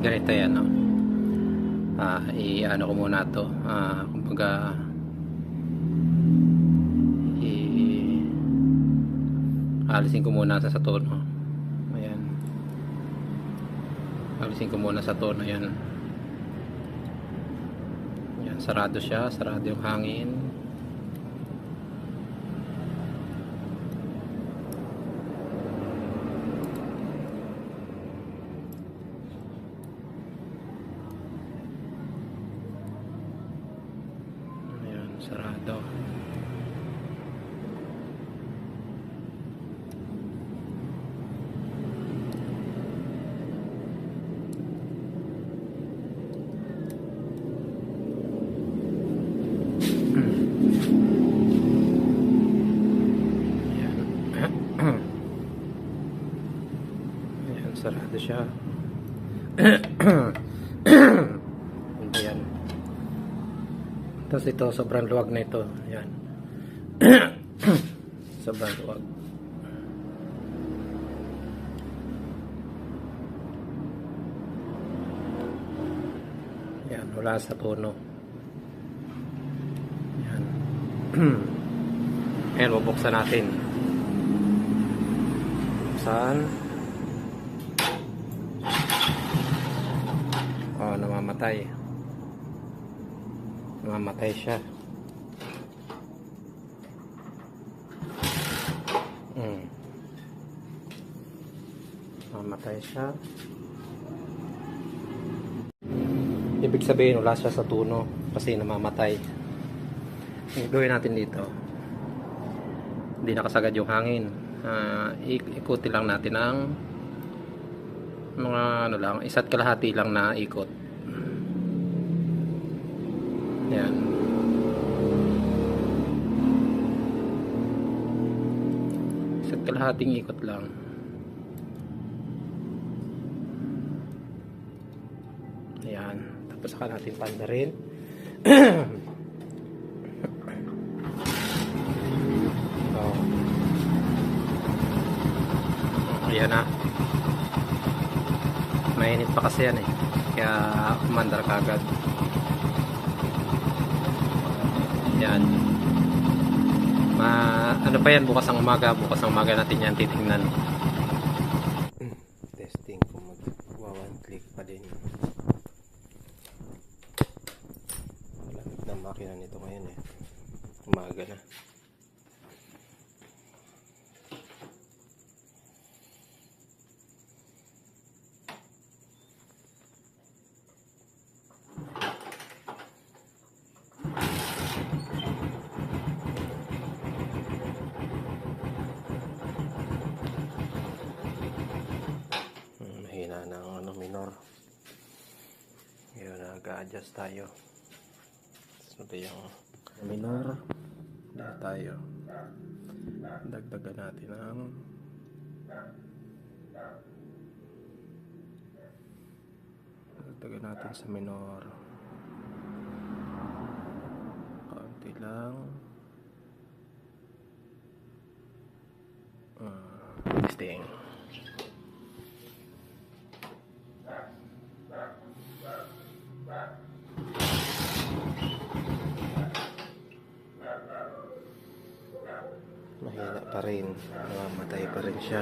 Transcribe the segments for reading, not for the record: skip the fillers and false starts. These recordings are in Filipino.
Ganito yan, no? I-ano ko muna to, kumbaga alisin ko muna sa tono. Ayan, alisin ko muna sa tono. Yan, yan, sarado siya, sarado yung hangin. Sarado. Ayan, sarado siya. Ayan. Tapos ito, sobrang luwag na ito. Ayan. Sobrang luwag. Ayan, wala sa tono. Ayan. Ayan, bubuksan natin. Buksan. Oh, namamatay. Namamatay siya. Namamatay siya. Ibig sabihin wala siya sa tuno kasi namamatay. Gawin natin dito. Hindi nakasagad yung hangin. Ikuti lang natin ang mga ano lang, isa't kalahati lang na ikot. Yan. Isa't kalahating ikot lang. Yan. Tapos saka natin pandarin. Oh. Ayan na. Mainit pa kasi yan eh. Kaya kumandar kagad. Yan. Ano pa yan, bukas ang umaga natin yan titingnan. Testing kung mag one click pa din. Malamig na makina nito ngayon eh. Umaga na. Mahina ng minor. Ngayon nag-a-adjust tayo. So ito yung minor. Dito tayo. Dagdagan natin ang sa minor. Kaunti lang. Testing. Mahina pa rin, namamatay pa rin siya.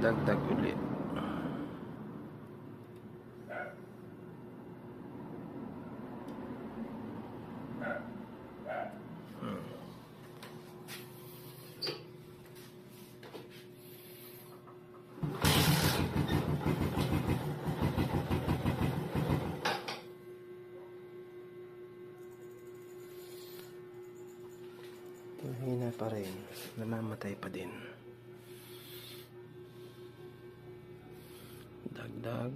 Dagdag ulit. Mahina pa rin, namamatay pa din. Dagdag.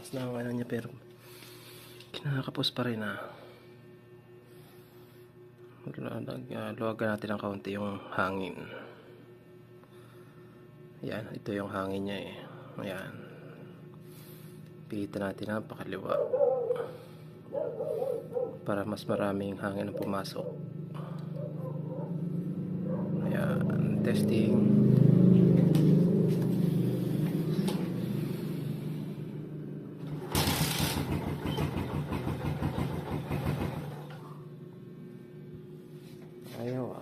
Lakas na ang ano niya pero kinakapos pa rin luwagan natin ng kaunti yung hangin. Yan, ito yung hangin niya eh. Ayan. Pilitan natin na pakaliwa para mas maraming hangin na pumasok. Ayan, testing. Ayaw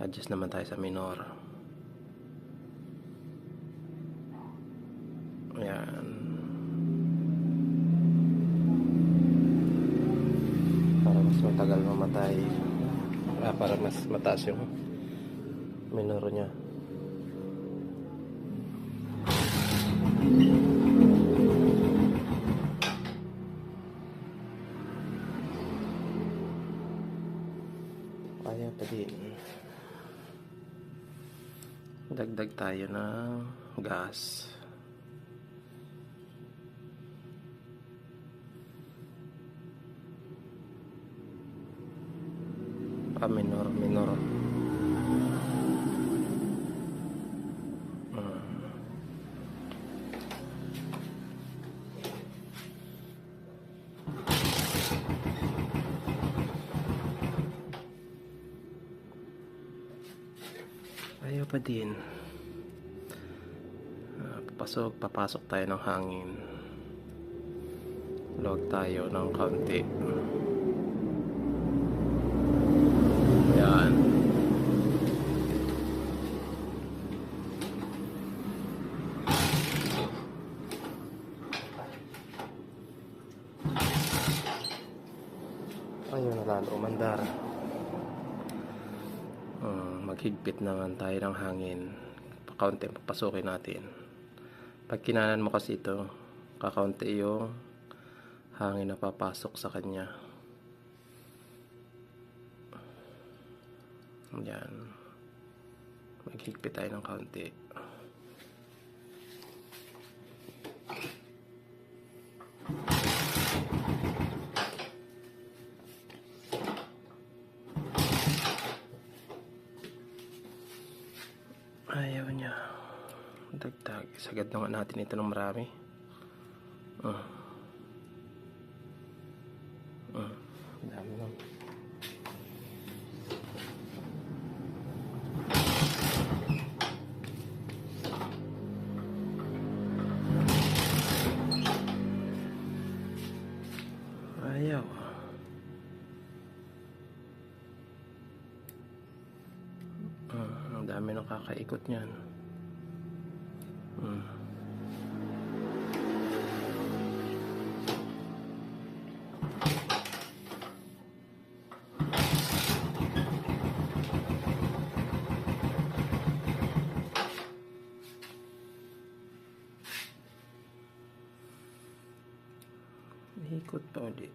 adjust naman tayo sa minor. Ayan. Para mas matagal mamatay. Para mas mataas yung minor nya. Ayaw pa din. Dagdag tayo ng gas. Minor. Ayaw pa din. Papasok tayo ng hangin. Luwag tayo ng kaunti. Ayan. Ayun na lalo umandar. Maghigpit naman tayo ng hangin. Pakaunti papasukin natin. Pag kinanan mo kasi ito, kakaunti yung hangin na papasok sa kanya. Yan. Maghigpit tayo ng kaunti. Ayaw niya. Dagdag. Sagad naman natin ito ng marami. Dami lang. Ayaw. Ang dami ng kakaikot niyan. Ikot pa ulit.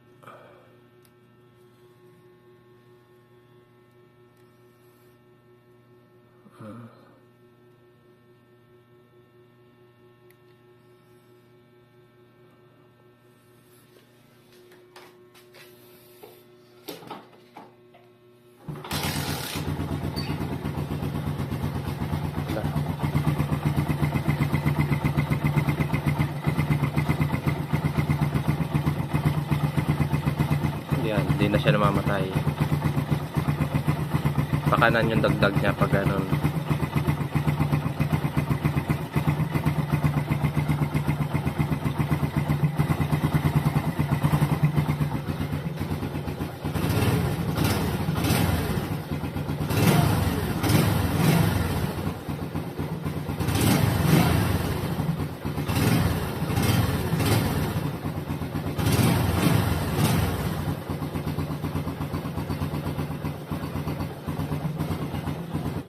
Yan, hindi na siya namamatay. Pakanan yung dagdag niya pag ganun.